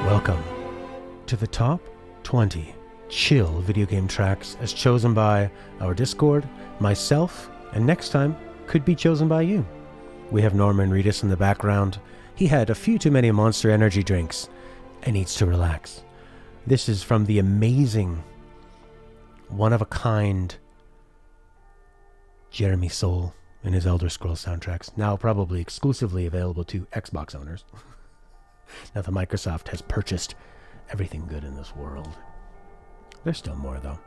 Welcome to the top 20 chill video game tracks as chosen by our Discord, myself, and next time could be chosen by you. We have Norman Reedus in the background. He had a few too many Monster Energy drinks and needs to relax. This is from the amazing, one-of-a-kind Jeremy Soule and his Elder Scrolls soundtracks, now probably exclusively available to Xbox owners. Now that Microsoft has purchased everything good in this world. There's still more, though.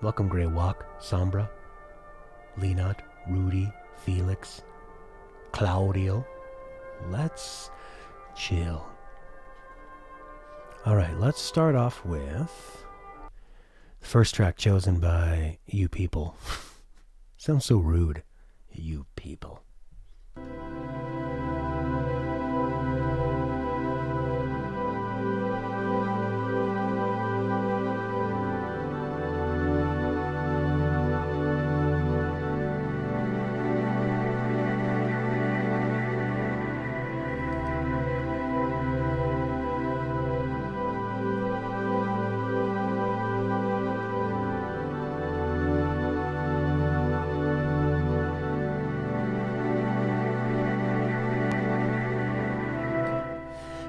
Welcome Grey Walk, Sombra, Leonard, Rudy, Felix, Claudio. Let's chill. Alright, let's start off with the first track chosen by you people. Sounds so rude. You people.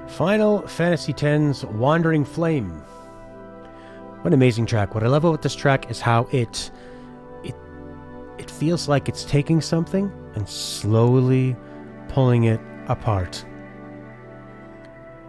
Final Fantasy X's Wandering Flame. What an amazing track. What I love about this track is how it feels like it's taking something and slowly pulling it apart.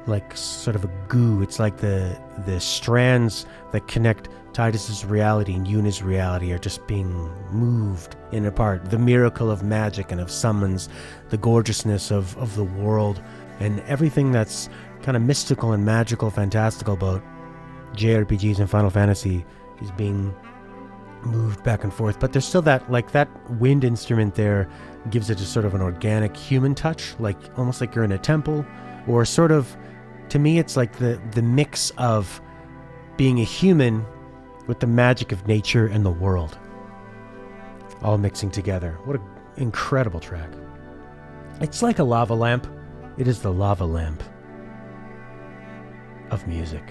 Like sort of a goo. It's like the strands that connect Tidus's reality and Yuna's reality are just being moved in and apart. The miracle of magic and of summons, the gorgeousness of the world, and everything that's kind of mystical and magical, fantastical about JRPGs and Final Fantasy is being moved back and forth. But there's still that wind instrument there gives it a sort of an organic human touch, like almost like you're in a temple, or sort of, to me, it's like the mix of being a human with the magic of nature and the world, all mixing together. What an incredible track. It's like a lava lamp. It is the lava lamp of music.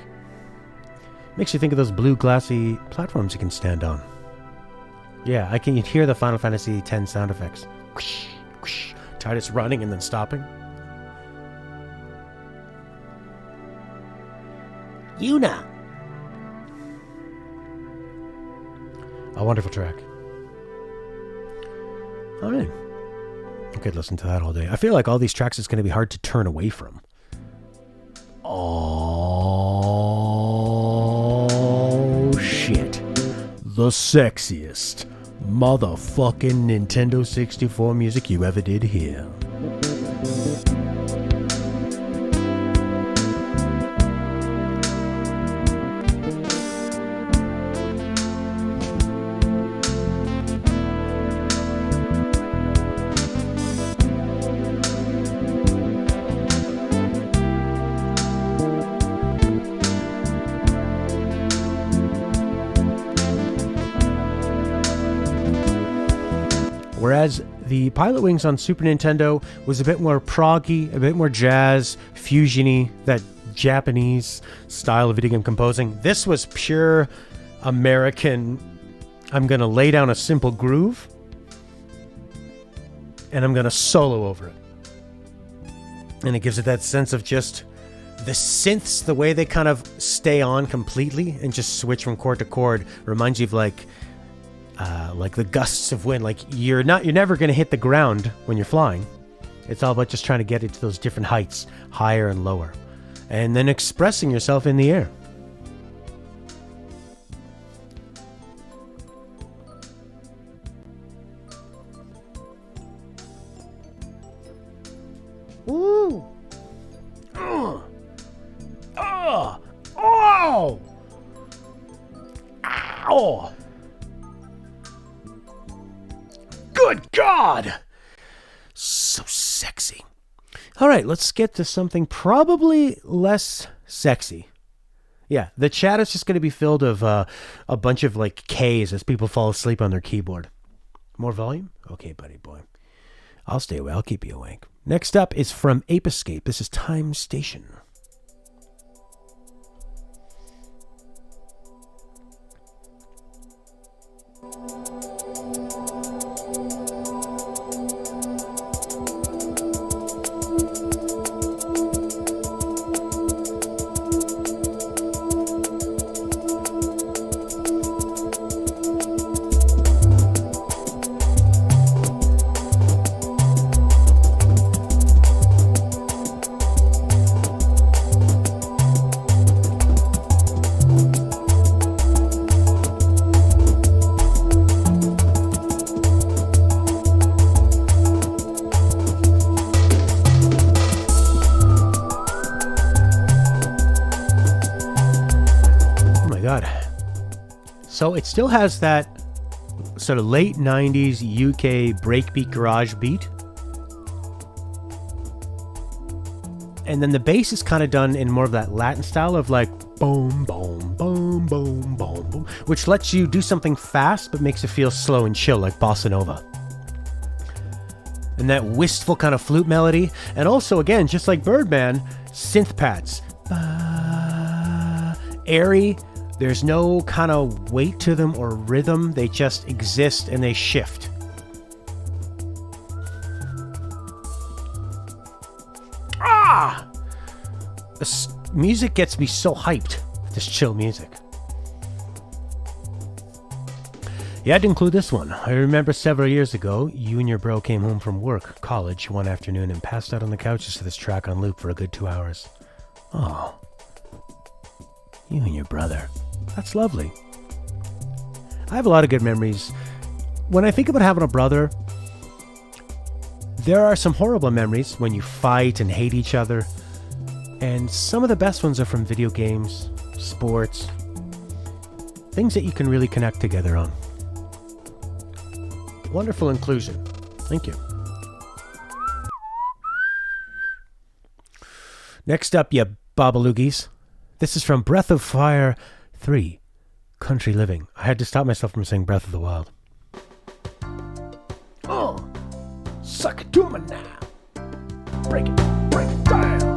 Makes you think of those blue glassy platforms you can stand on. Yeah, I can hear the Final Fantasy X sound effects. Whoosh, whoosh, Tidus running and then stopping. Yuna! A wonderful track. Alright. I could listen to that all day. I feel like all these tracks is going to be hard to turn away from. Oh, shit. The sexiest motherfucking Nintendo 64 music you ever did hear. Whereas the Pilot Wings on Super Nintendo was a bit more proggy, a bit more jazz, fusiony, that Japanese style of video game composing. This was pure American, I'm going to lay down a simple groove, and I'm going to solo over it. And it gives it that sense of just the synths, the way they kind of stay on completely and just switch from chord to chord, reminds you of like the gusts of wind. Like you're never going to hit the ground when you're flying. It's all about just trying to get it to those different heights, higher and lower, and then expressing yourself in the air. Ooh. Oh. Oh. Ow. Good God! So sexy. All right, let's get to something probably less sexy. Yeah, the chat is just going to be filled of a bunch of like K's as people fall asleep on their keyboard. More volume? Okay, buddy boy. I'll stay away. I'll keep you awake. Next up is from Ape Escape. This is Time Station. So it still has that sort of late 90s UK breakbeat garage beat. And then the bass is kind of done in more of that Latin style of like boom, boom, boom, boom, boom, boom, which lets you do something fast but makes it feel slow and chill like bossa nova. And that wistful kind of flute melody. And also, again, just like Birdman, synth pads. Airy. There's no kind of weight to them or rhythm. They just exist and they shift. This music gets me so hyped. This chill music. You had to include this one. I remember several years ago, you and your bro came home from work, college, one afternoon and passed out on the couches to this track on loop for a good 2 hours. Oh. You and your brother. That's lovely. I have a lot of good memories. When I think about having a brother, there are some horrible memories when you fight and hate each other. And some of the best ones are from video games, sports, things that you can really connect together on. Wonderful inclusion. Thank you. Next up, you babaloogies. This is from Breath of Fire 3, Country Living. I had to stop myself from saying Breath of the Wild. Oh, suck it to me now. Break it down.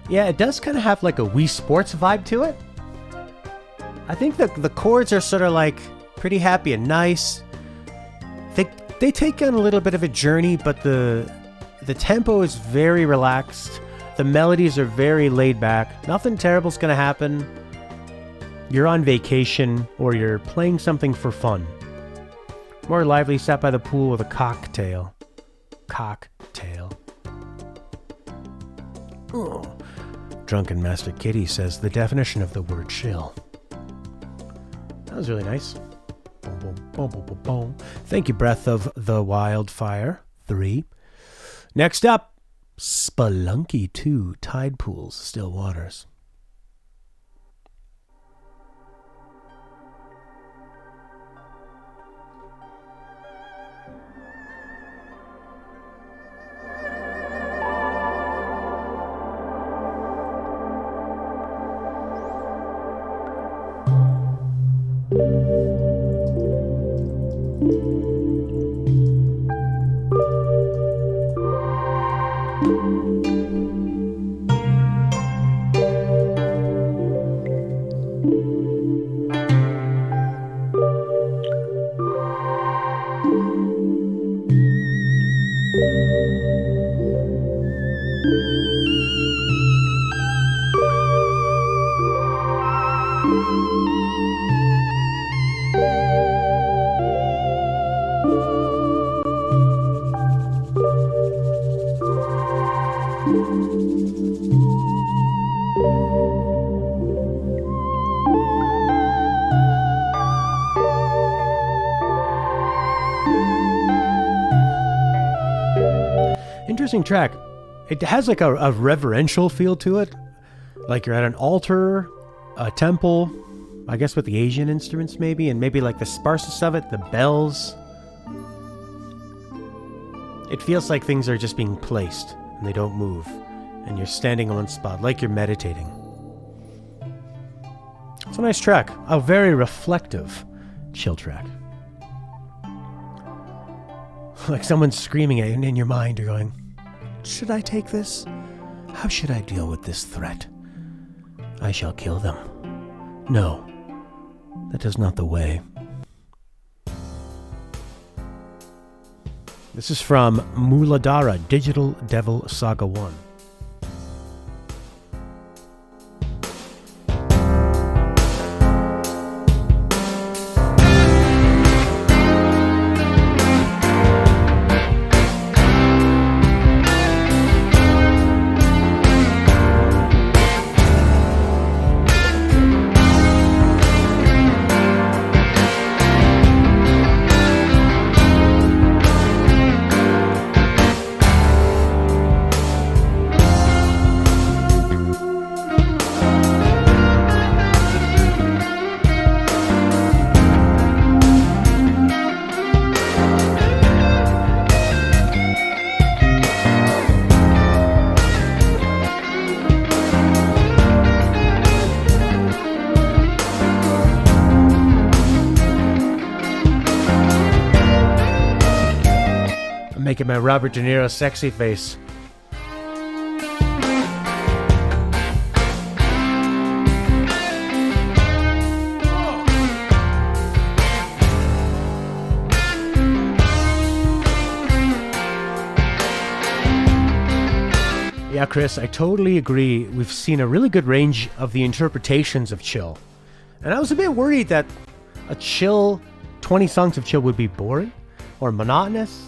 Yeah, it does kind of have like a Wii Sports vibe to it. I think the chords are sort of like pretty happy and nice. They take on a little bit of a journey, but the tempo is very relaxed. The melodies are very laid back. Nothing terrible's gonna happen. You're on vacation or you're playing something for fun. More lively, sat by the pool with a cocktail. Oh. Drunken Master Kitty says the definition of the word chill. That was really nice. Boom, boom, boom, boom, boom, boom. Thank you, Breath of the Wildfire 3. Next up, Spelunky 2, Tide Pools, Still Waters. Interesting track. It has like a reverential feel to it. Like you're at an altar, a temple, I guess with the Asian instruments maybe, and maybe like the sparseness of it, the bells. It feels like things are just being placed and they don't move. and you're standing on one spot, like you're meditating. It's a nice track. A very reflective chill track. Like someone's screaming at you, and in your mind you're going, should I take this? How should I deal with this threat? I shall kill them. No, that is not the way. This is from Muladhara, Digital Devil Saga 1. Making my Robert De Niro sexy face. Yeah, Chris, I totally agree. We've seen a really good range of the interpretations of chill. And I was a bit worried that a chill, 20 songs of chill would be boring or monotonous,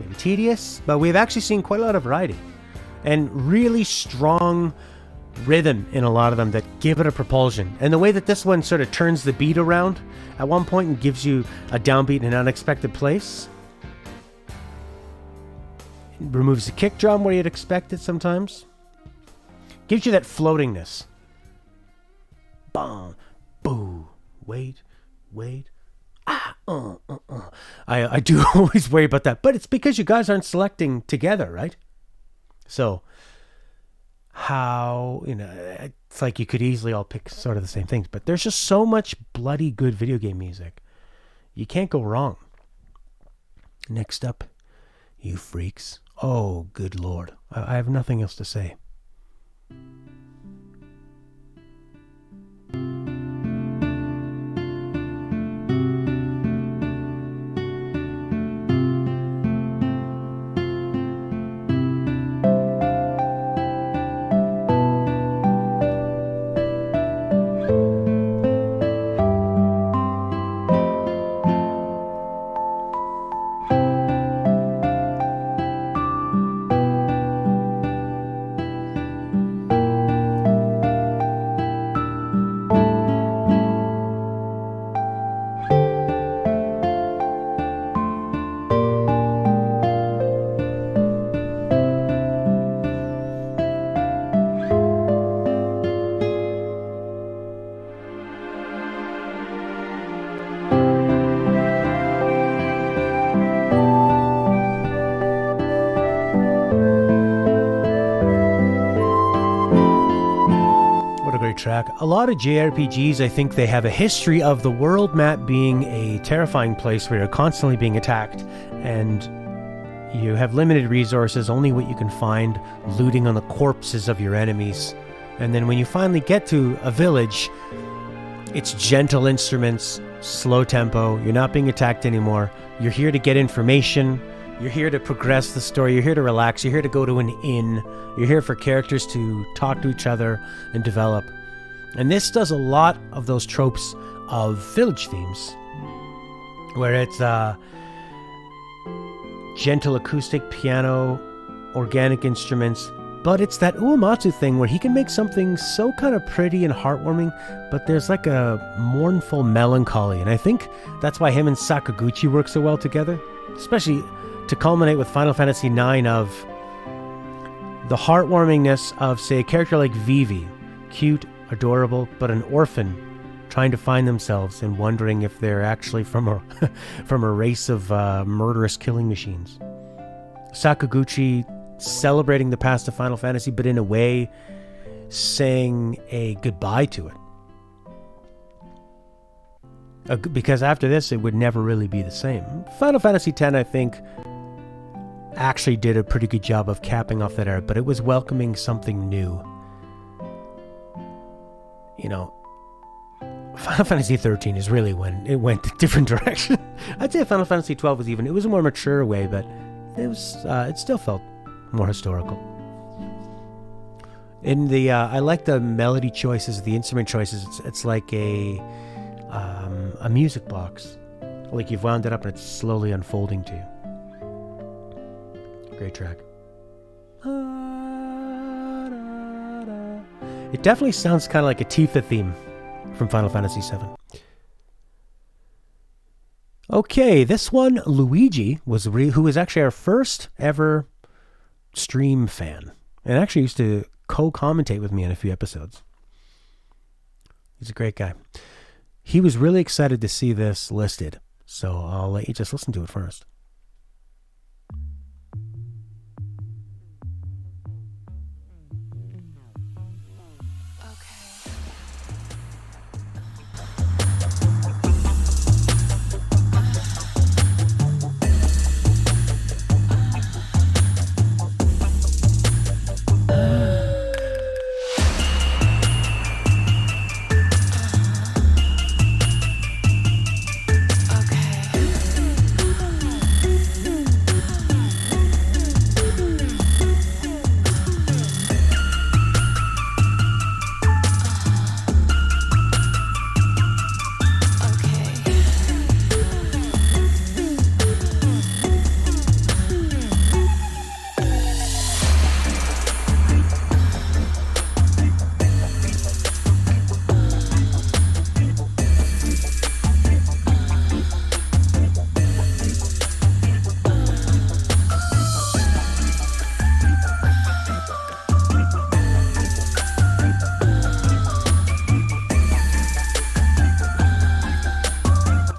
maybe tedious, but we've actually seen quite a lot of variety and really strong rhythm in a lot of them that give it a propulsion. And the way that this one sort of turns the beat around at one point and gives you a downbeat in an unexpected place. It removes the kick drum where you'd expect it sometimes. Gives you that floatingness. Boom, boo, wait. I do always worry about that, but it's because you guys aren't selecting together, right? So how, it's like you could easily all pick sort of the same things, but there's just so much bloody good video game music. You can't go wrong. Next up, you freaks. Oh, good Lord. I have nothing else to say. Track. A lot of JRPGs, I think they have a history of the world map being a terrifying place where you're constantly being attacked and you have limited resources, only what you can find, looting on the corpses of your enemies. And then when you finally get to a village, it's gentle instruments, slow tempo, you're not being attacked anymore, you're here to get information, you're here to progress the story, you're here to relax, you're here to go to an inn, you're here for characters to talk to each other and develop. And this does a lot of those tropes of village themes, where it's gentle acoustic piano, organic instruments, but it's that Uematsu thing where he can make something so kind of pretty and heartwarming, but there's like a mournful melancholy. And I think that's why him and Sakaguchi work so well together, especially to culminate with Final Fantasy IX of the heartwarmingness of, say, a character like Vivi, cute, adorable, but an orphan trying to find themselves and wondering if they're actually from a race of murderous killing machines. Sakaguchi celebrating the past of Final Fantasy, but in a way saying a goodbye to it. Because after this, it would never really be the same. Final Fantasy X, I think, actually did a pretty good job of capping off that era, but it was welcoming something new. You know, Final Fantasy 13 is really when it went a different direction. I'd say Final Fantasy 12 was even, it was a more mature way, but it still felt more historical. In the, I like the melody choices, the instrument choices. It's like a music box. Like you've wound it up and it's slowly unfolding to you. Great track. It definitely sounds kind of like a Tifa theme from Final Fantasy VII. Okay, this one, Luigi, who was actually our first ever stream fan, and actually used to co-commentate with me in a few episodes. He's a great guy. He was really excited to see this listed, so I'll let you just listen to it first.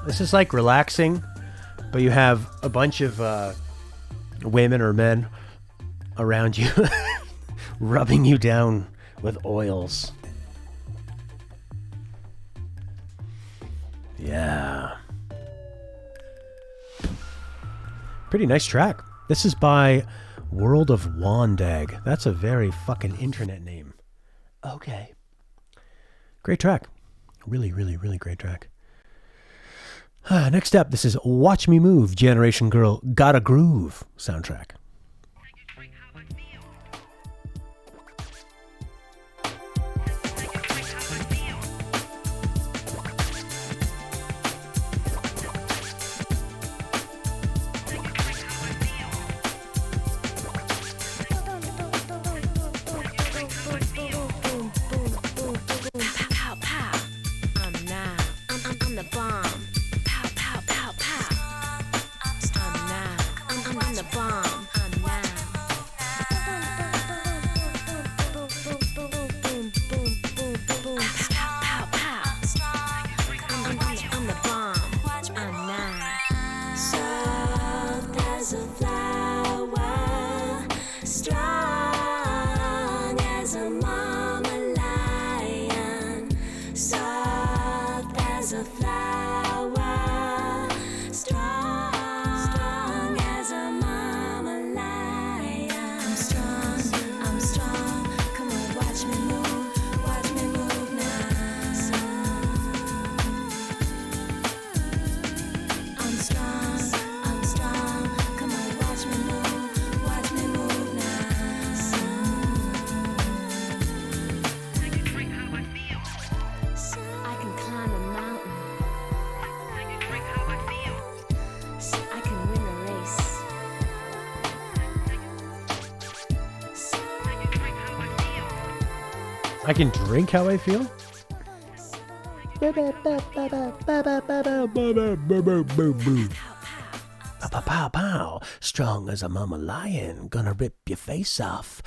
This is like relaxing, but you have a bunch of women or men around you rubbing you down with oils. Yeah. Pretty nice track. This is by World of Wandag. That's a very fucking internet name. Okay. Great track. Really, really, really great track. Next up, this is Watch Me Move, Generation Girl Gotta Groove soundtrack. I can drink how I feel? Pow, pow. Strong as a mama lion, gonna rip your face off.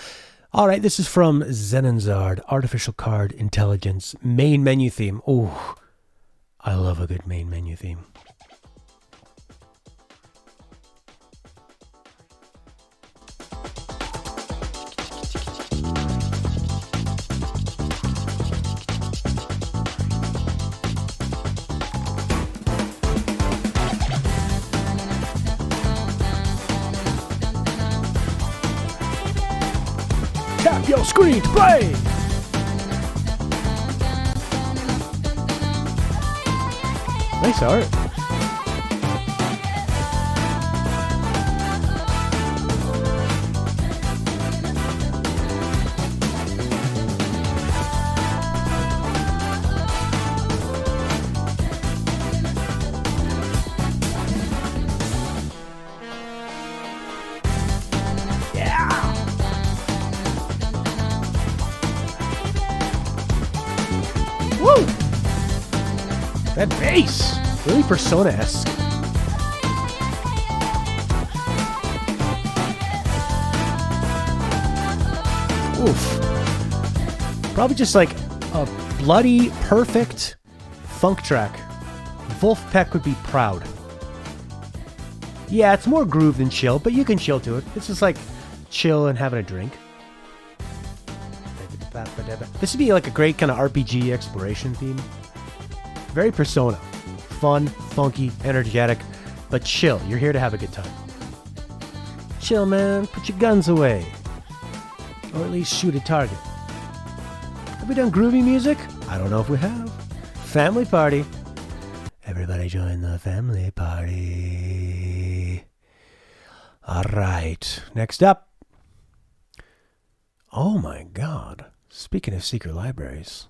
Alright, this is from Zenonzard, Artificial Card Intelligence, main menu theme. Oh, I love a good main menu theme. Move your screen to play! Nice art. Woo! That bass! Really Persona-esque. Oof. Probably just like a bloody, perfect funk track. Wolfpack would be proud. Yeah, it's more groove than chill, but you can chill to it. It's just like chill and having a drink. This would be like a great kind of RPG exploration theme. Very Persona. Fun, funky, energetic, but chill. You're here to have a good time. Chill, man. Put your guns away. Or at least shoot a target. Have we done groovy music? I don't know if we have. Family party. Everybody join the family party. Alright. Next up. Oh my god. Speaking of secret libraries.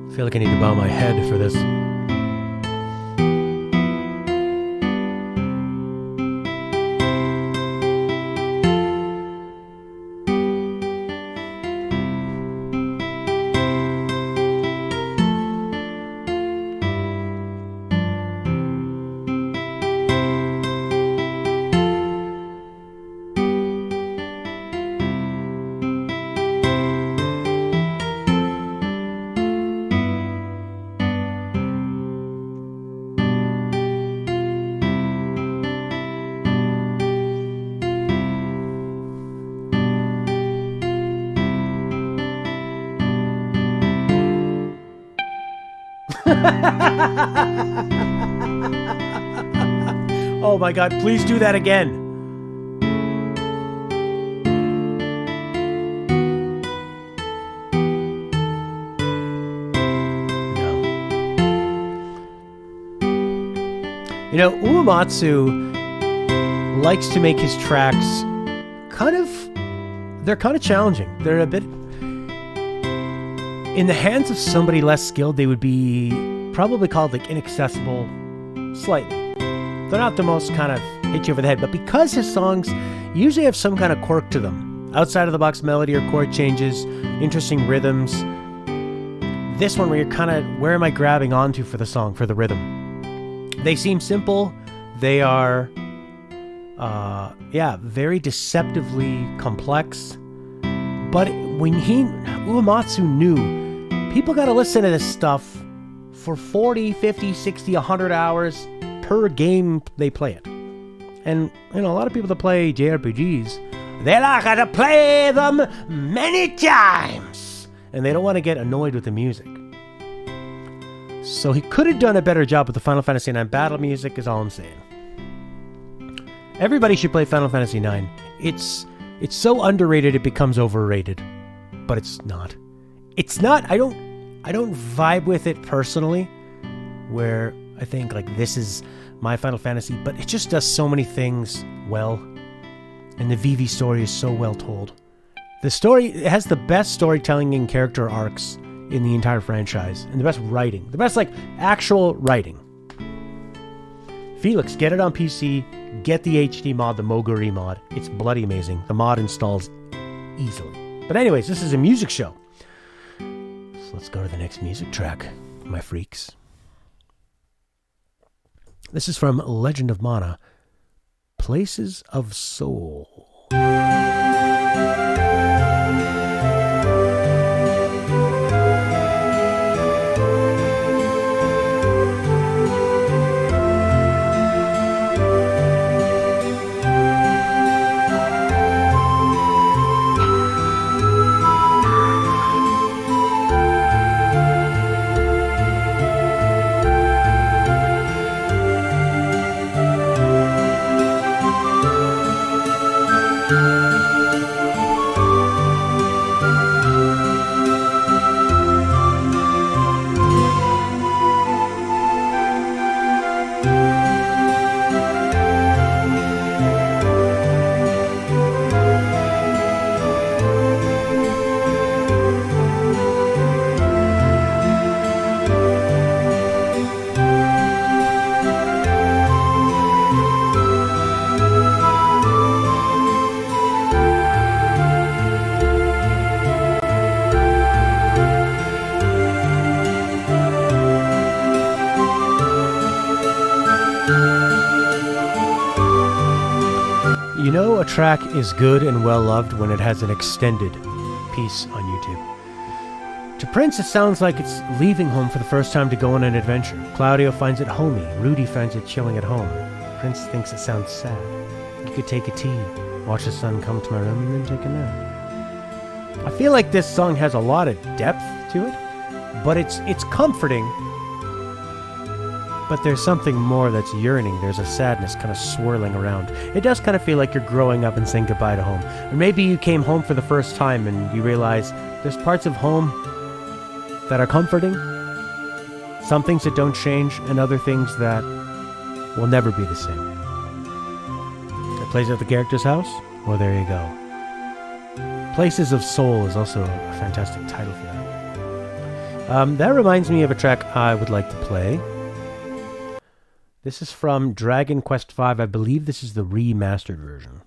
I feel like I need to bow my head for this. Oh my god, please do that again. No. You know, Uematsu likes to make his tracks they're kind of challenging. They're a bit... In the hands of somebody less skilled, they would be probably called like inaccessible slightly. They're not the most kind of hit you over the head, but because his songs usually have some kind of quirk to them, outside of the box melody or chord changes, interesting rhythms, this one where you're kind of, where am I grabbing onto for the song, for the rhythm? They seem simple. They are, very deceptively complex. But when Uematsu knew, people got to listen to this stuff for 40, 50, 60, 100 hours per game they play it. And, you know, a lot of people that play JRPGs, they like to play them many times. And they don't want to get annoyed with the music. So he could have done a better job with the Final Fantasy IX battle music, is all I'm saying. Everybody should play Final Fantasy IX. It's so underrated it becomes overrated. But it's not. It's not, I don't vibe with it personally, where I think like this is my Final Fantasy, but it just does so many things well. And the Vivi story is so well told. The story, it has the best storytelling and character arcs in the entire franchise. And the best writing. The best like actual writing. Felix, get it on PC. Get the HD mod, the Moguri mod. It's bloody amazing. The mod installs easily. But anyways, this is a music show. So let's go to the next music track, my freaks. This is from Legend of Mana, Places of Soul. You know a track is good and well loved when it has an extended piece on YouTube. To Prince, it sounds like it's leaving home for the first time to go on an adventure. Claudio finds it homey. Rudy finds it chilling at home. Prince thinks it sounds sad. You could take a tea, watch the sun come to my room, and then take a nap. I feel like this song has a lot of depth to it, but it's comforting. But there's something more that's yearning. There's a sadness kind of swirling around. It does kind of feel like you're growing up and saying goodbye to home. Or maybe you came home for the first time and you realize there's parts of home that are comforting, some things that don't change, and other things that will never be the same. It plays at the character's house? Well, there you go. Places of Soul is also a fantastic title for that. That reminds me of a track I would like to play. This is from Dragon Quest V. I believe this is the remastered version.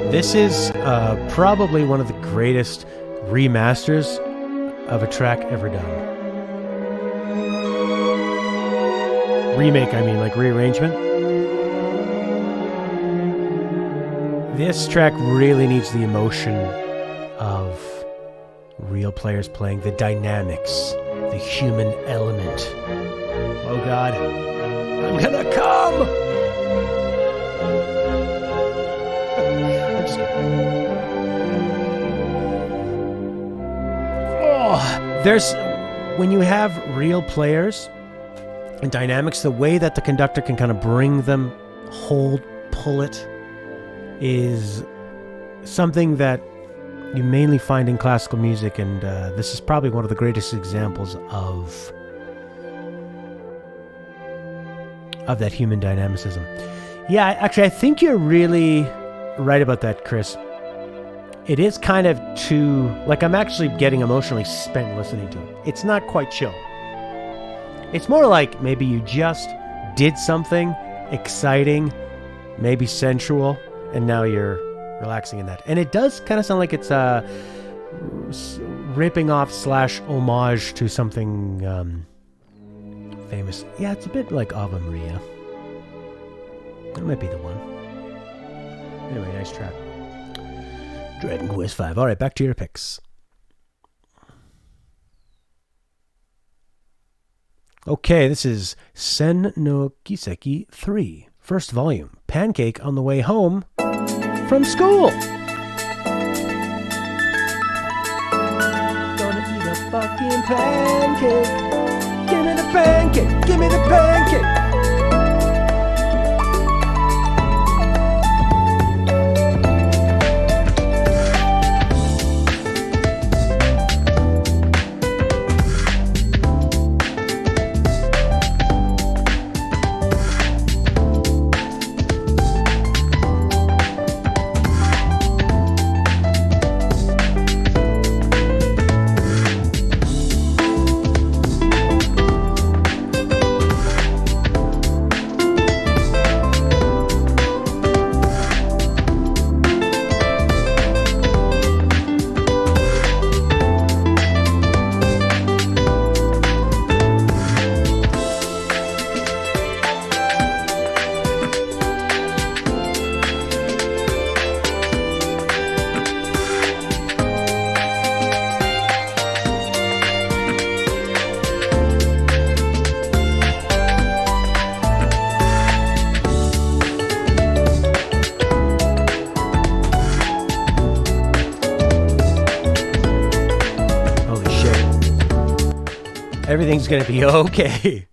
This is probably one of the greatest remasters of a track ever done. Remake, I mean, like rearrangement. This track really needs the emotion of real players playing, the dynamics, the human element. Oh God, I'm gonna come! There's, when you have real players and dynamics, the way that the conductor can kind of bring them, pull it, is something that you mainly find in classical music, and this is probably one of the greatest examples of that human dynamicism. Yeah, actually, I think you're really right about that, Chris. It is kind of too, like, I'm actually getting emotionally spent listening to it. It's not quite chill. It's more like maybe you just did something exciting, maybe sensual, and now you're relaxing in that. And it does kind of sound like it's ripping off / homage to something famous. Yeah, it's a bit like Ave Maria. That might be the one. Anyway, nice track. Dragon Quest V. All right, back to your picks. Okay, this is Sen no Kiseki 3, first volume, Pancake on the Way Home from School. Gonna eat a fucking pancake. Give me the pancake. Give me the pancake. Everything's gonna be okay.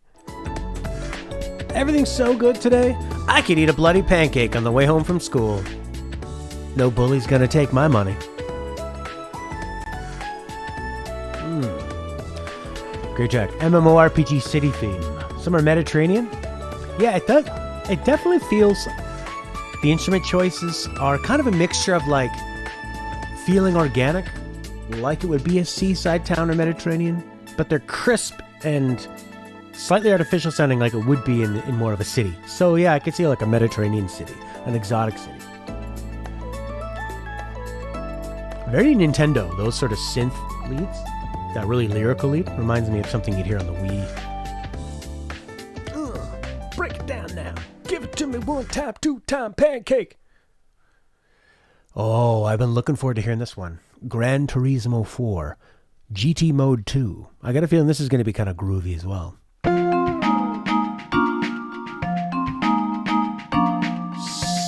Everything's so good today, I could eat a bloody pancake on the way home from school. No bully's gonna take my money. Great track. MMORPG city theme. Summer Mediterranean? Yeah, it does. It definitely feels... The instrument choices are kind of a mixture of like feeling organic, like it would be a seaside town or Mediterranean, but they're crisp and slightly artificial sounding like it would be in more of a city. So yeah, I could see like a Mediterranean city, an exotic city. Very Nintendo, those sort of synth leads. That really lyrical lead reminds me of something you'd hear on the Wii. Break it down now. Give it to me one time, two time pancake. Oh, I've been looking forward to hearing this one. Gran Turismo 4, GT Mode 2. I got a feeling this is going to be kind of groovy as well.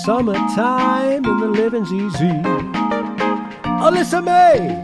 Summertime and the living's easy. Alyssa May!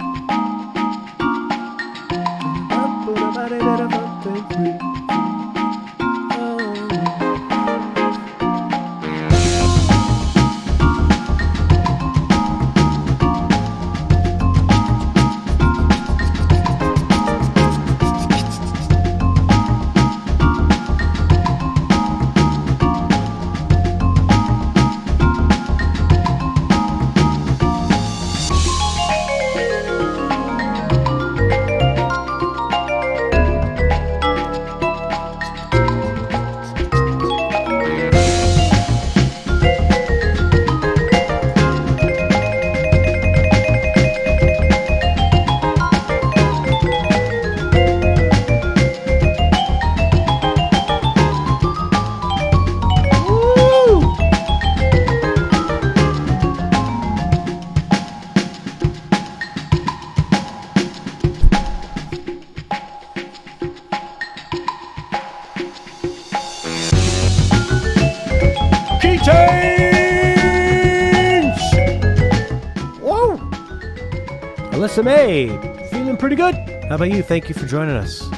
Alyssa May, feeling pretty good. How about you? Thank you for joining us.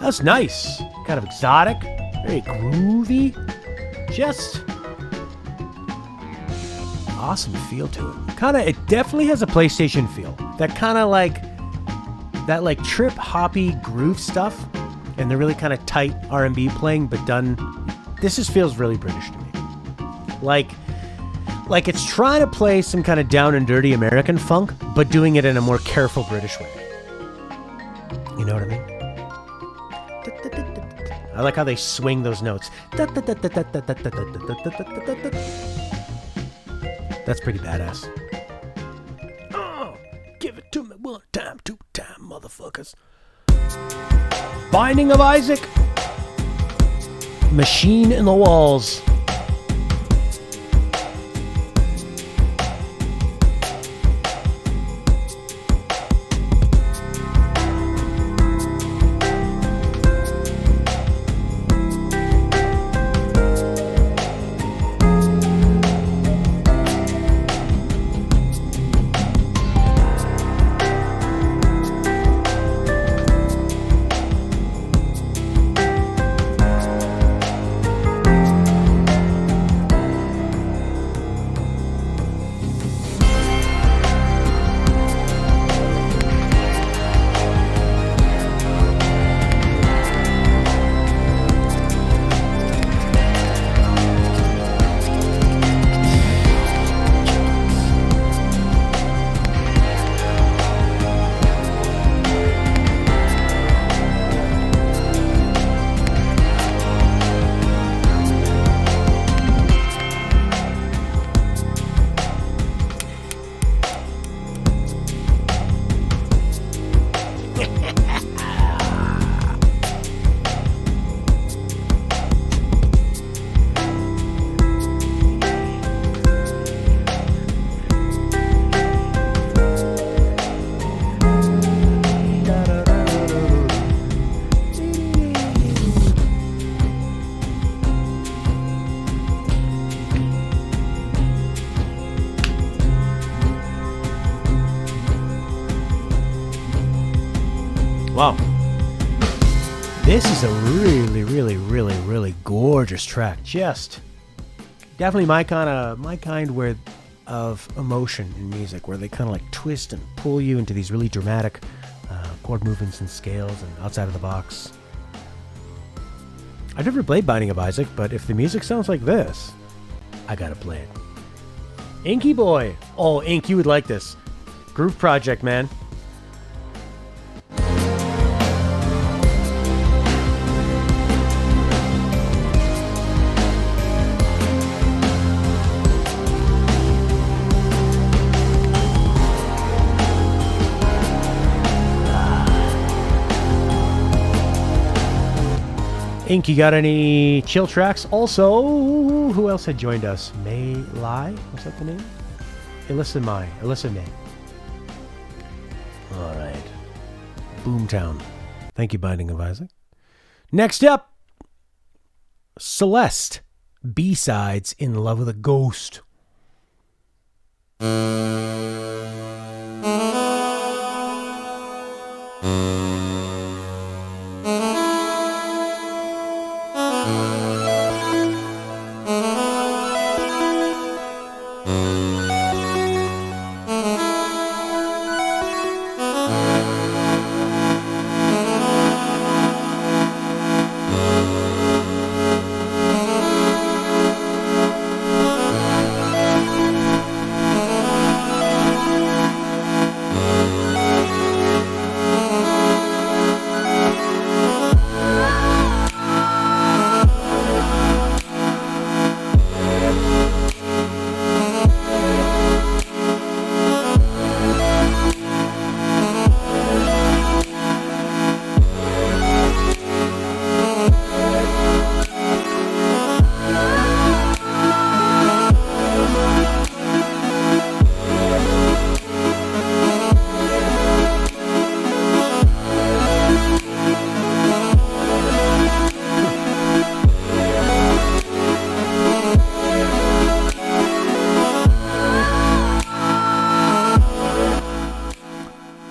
That's nice. Kind of exotic, very groovy. Just awesome feel to it. It definitely has a PlayStation feel. That kind of like trip hoppy groove stuff, and the really kind of tight R&B playing, but done. This just feels really British to me. Like it's trying to play some kind of down and dirty American funk, but doing it in a more careful British way. You know what I mean? I like how they swing those notes. That's pretty badass. Oh, give it to me one time, two time, motherfuckers. Binding of Isaac. Machine in the Walls. This is a really, really, really, really gorgeous track. Just definitely my kind where of emotion in music, where they kind of like twist and pull you into these really dramatic chord movements and scales and outside of the box. I've never played Binding of Isaac, but if the music sounds like this, I gotta play it. Inky Boy. Oh, Ink, you would like this. Groove Project, man. Ink, you got any chill tracks? Also, who else had joined us? May Lai? Was that the name? Alyssa May. All right. Boomtown. Thank you, Binding of Isaac. Next up, Celeste. B-sides, In Love with a Ghost.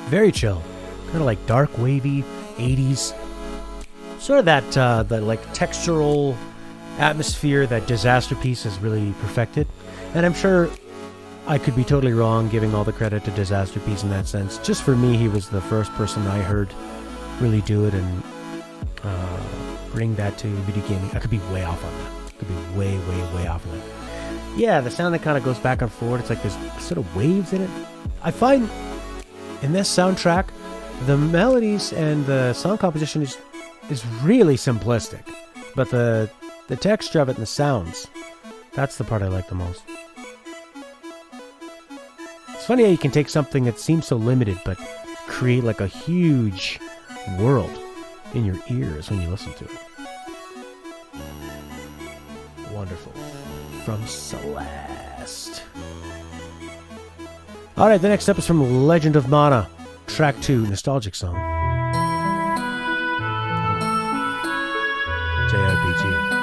Very chill, kind of like dark, wavy, 80s. Sort of that like textural atmosphere that Disaster Piece has really perfected. And I'm sure I could be totally wrong giving all the credit to Disaster Piece in that sense. Just for me, he was the first person I heard really do it and bring that to video gaming. I could be way off on that. Could be way, way, way off on that. Yeah, the sound that kind of goes back and forth. It's like there's sort of waves in it. I find in this soundtrack, the melodies and the song composition is really simplistic, but the texture of it and the sounds, that's the part I like the most. It's funny how you can take something that seems so limited, but create like a huge world in your ears when you listen to it. Wonderful. From Celeste. Alright, the next up is from Legend of Mana, track 2, Nostalgic Song. JRPG.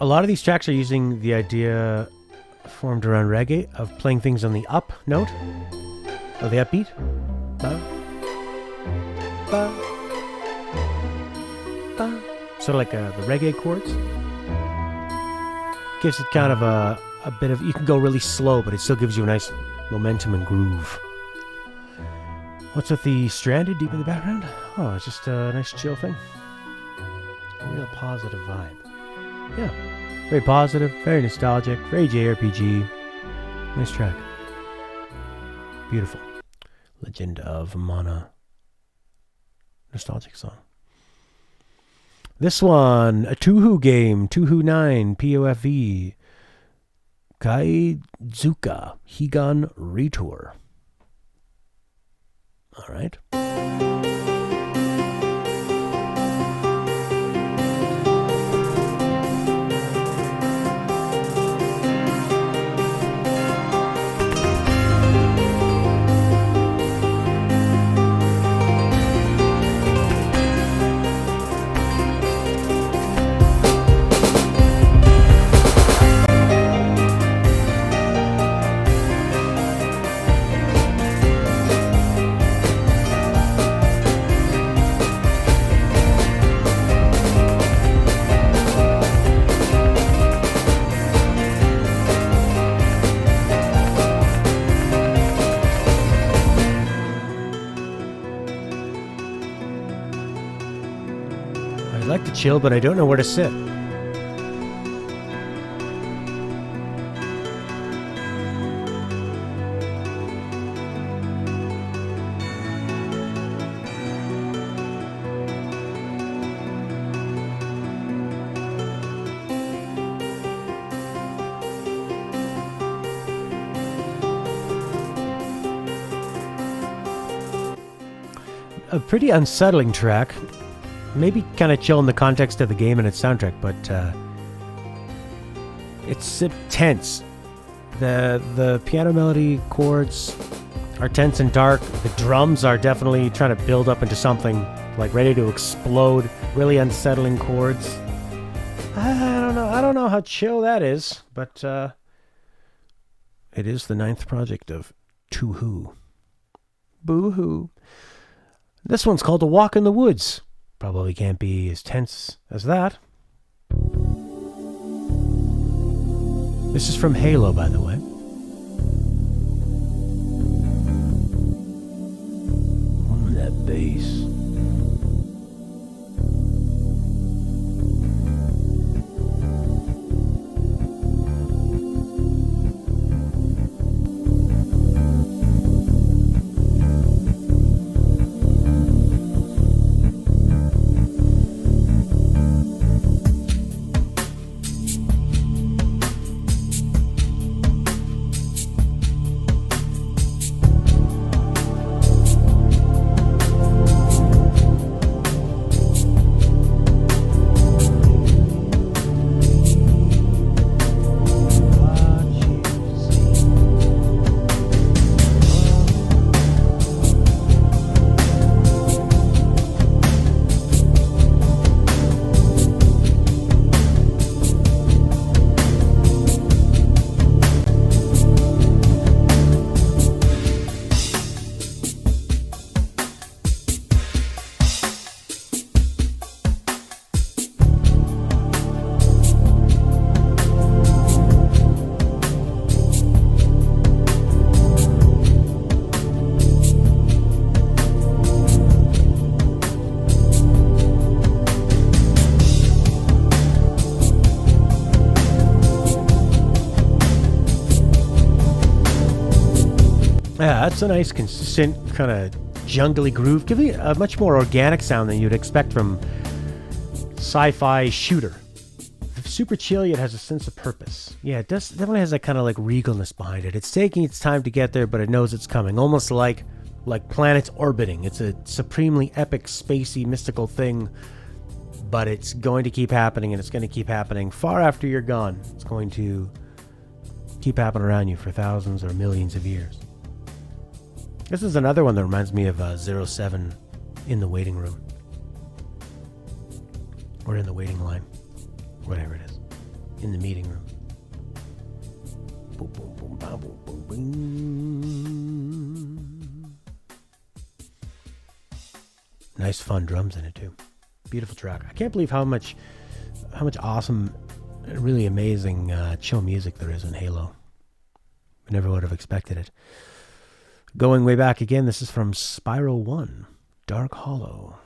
A lot of these tracks are using the idea formed around reggae of playing things on the up note, or the upbeat. Ba, ba, ba, ba. Sort of like the reggae chords. Gives it kind of a bit of... You can go really slow, but it still gives you a nice momentum and groove. What's with the Stranded deep in the background? Oh, it's just a nice chill thing. A real positive vibe. Yeah. Very positive, very nostalgic, very JRPG. Nice track. Beautiful. Legend of Mana. Nostalgic song. This one, a Touhou game, Touhou 9, POFV. Kaizuka Higan Retour. All right. I'd like to chill, but I don't know where to sit. A pretty unsettling track. Maybe kind of chill in the context of the game and its soundtrack, but it's tense. The piano melody chords are tense and dark. The drums are definitely trying to build up into something like ready to explode. Really unsettling chords. I don't know how chill that is, but it is the 9th project of Touhou. Boo-hoo. This one's called A Walk in the Woods. Probably can't be as tense as that. This is from Halo, by the way. That bass. Yeah, that's a nice, consistent, kind of jungly groove, giving it a much more organic sound than you'd expect from sci-fi shooter. Super chill, yet has a sense of purpose. Yeah, it definitely has that kind of like regalness behind it. It's taking its time to get there, but it knows it's coming. Almost like planets orbiting. It's a supremely epic, spacey, mystical thing, but it's going to keep happening, and it's going to keep happening far after you're gone. It's going to keep happening around you for thousands or millions of years. This is another one that reminds me of 07 In the Waiting Room. Or In the Waiting Line. Whatever it is. In the Meeting Room. Boom, boom, boom, boom, boom, boom, boom. Nice fun drums in it too. Beautiful track. I can't believe how much awesome, really amazing chill music there is in Halo. I never would have expected it. Going way back again, this is from Spyro 1, Dark Hollow.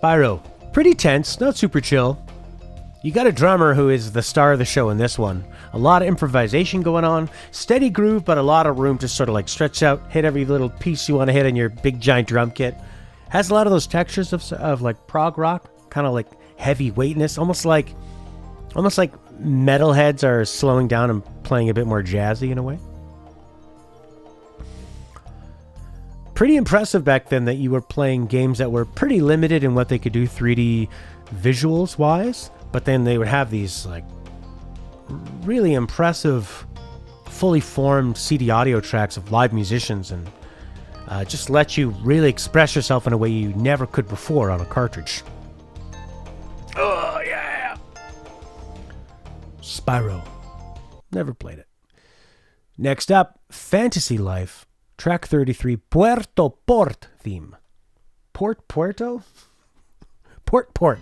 Spyro, pretty tense, not super chill. You got a drummer who is the star of the show in this one. A lot of improvisation going on, steady groove, but a lot of room to sort of like stretch out, hit every little piece you want to hit in your big giant drum kit. Has a lot of those textures of like prog rock, kind of like heavy weightness, almost like metalheads are slowing down and playing a bit more jazzy in a way. Pretty impressive back then that you were playing games that were pretty limited in what they could do 3D visuals wise, but then they would have these like really impressive fully formed CD audio tracks of live musicians and just let you really express yourself in a way you never could before on a cartridge. Oh yeah! Spyro. Never played it. Next up, Fantasy Life. Track 33, Puerto Port theme. Puerto? Port.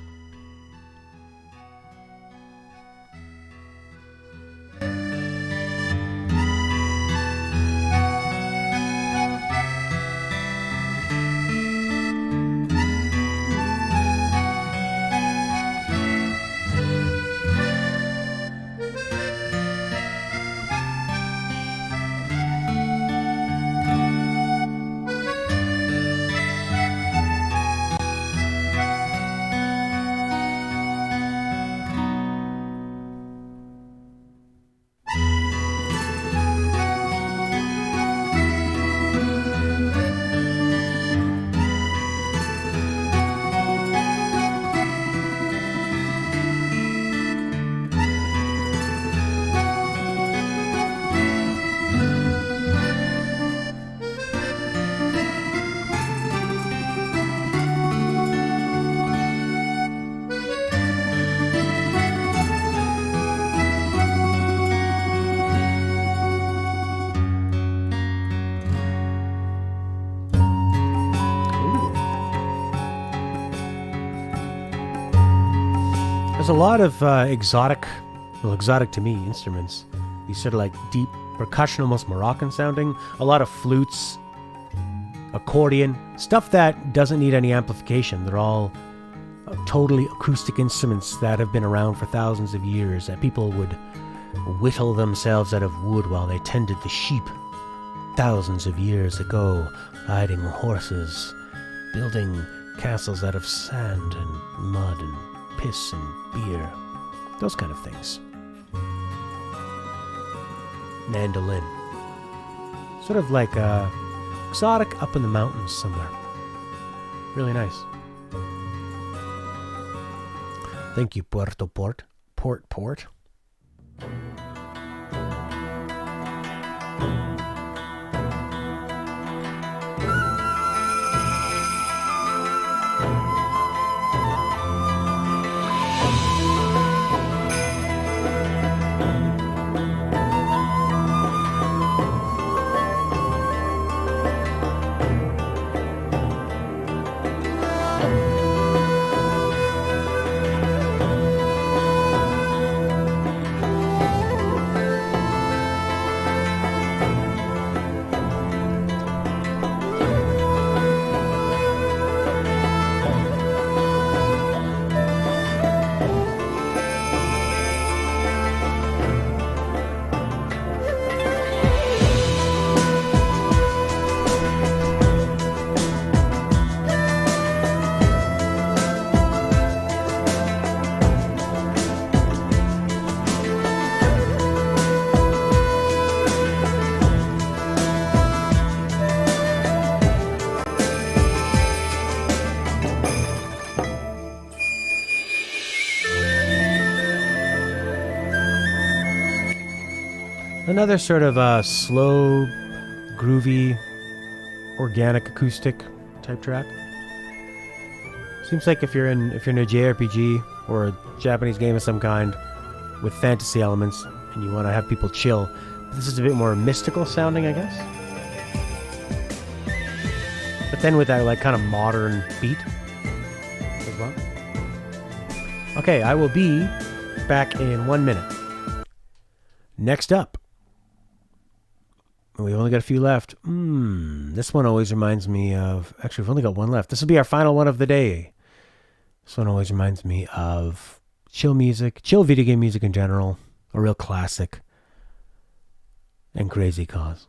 There's a lot of exotic to me, instruments. These sort of like deep percussion, almost Moroccan sounding. A lot of flutes, accordion, stuff that doesn't need any amplification. They're all totally acoustic instruments that have been around for thousands of years, that people would whittle themselves out of wood while they tended the sheep thousands of years ago, riding horses, building castles out of sand and mud and piss and beer, those kind of things. Mandolin, sort of like exotic up in the mountains somewhere. Really nice. Thank you, Puerto Port. Port. Another sort of slow, groovy, organic acoustic type track. Seems like if you're in a JRPG or a Japanese game of some kind with fantasy elements and you want to have people chill, this is a bit more mystical sounding, I guess. But then with that like kind of modern beat as well. Okay, I will be back in 1 minute. Next up. We've only got a few left. This one always reminds me of... Actually, we've only got one left. This will be our final one of the day. This one always reminds me of chill music, chill video game music in general, a real classic, and Crazy Cause.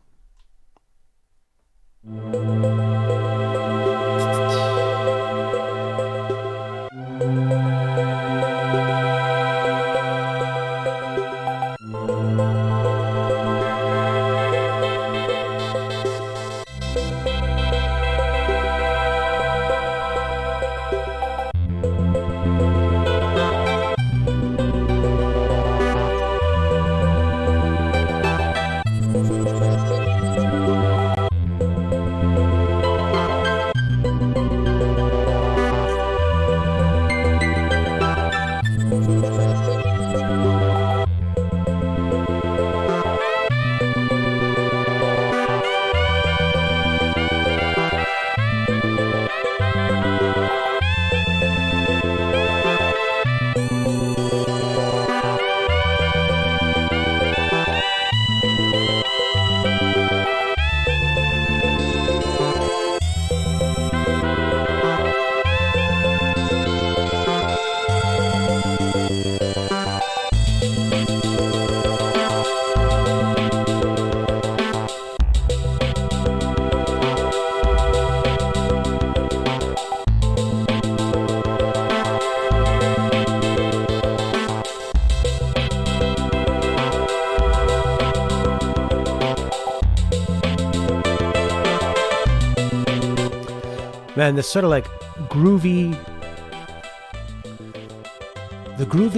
Man, this sort of like groovy,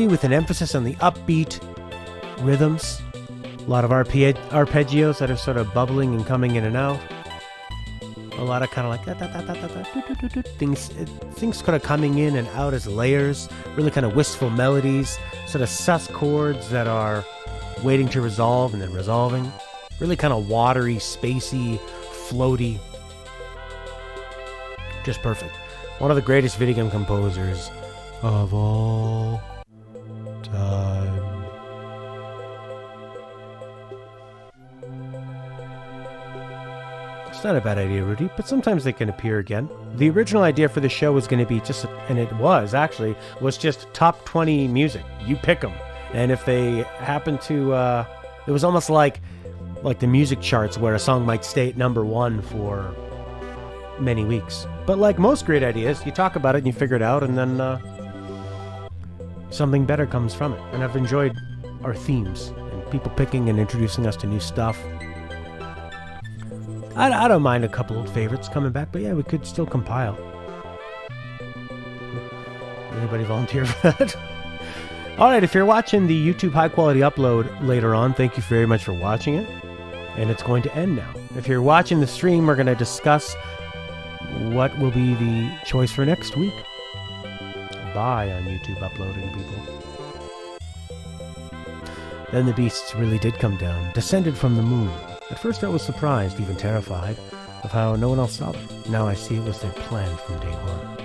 with an emphasis on the upbeat rhythms. A lot of arpeggios that are sort of bubbling and coming in and out. A lot of kind of like things kind of coming in and out as layers. Really kind of wistful melodies. Sort of sus chords that are waiting to resolve and then resolving. Really kind of watery, spacey, floaty. Just perfect. One of the greatest video game composers of all time. It's not a bad idea, Rudy, but sometimes they can appear again. The original idea for the show was going to be just, and it was actually, was just top 20 music. You pick them. And if they happen to, it was almost like the music charts where a song might stay at number 1 for many weeks. But like most great ideas, you talk about it and you figure it out, and then something better comes from it. And I've enjoyed our themes and people picking and introducing us to new stuff. I don't mind a couple old favorites coming back, but yeah, we could still compile. Anybody volunteer for that? Alright, if you're watching the YouTube high quality upload later on, thank you very much for watching it. And it's going to end now. If you're watching the stream, we're going to discuss what will be the choice for next week. Bye on YouTube uploading, people. Then the beasts really did come down, descended from the moon. At first I was surprised, even terrified, of how no one else saw them. Now I see it was their plan from day one.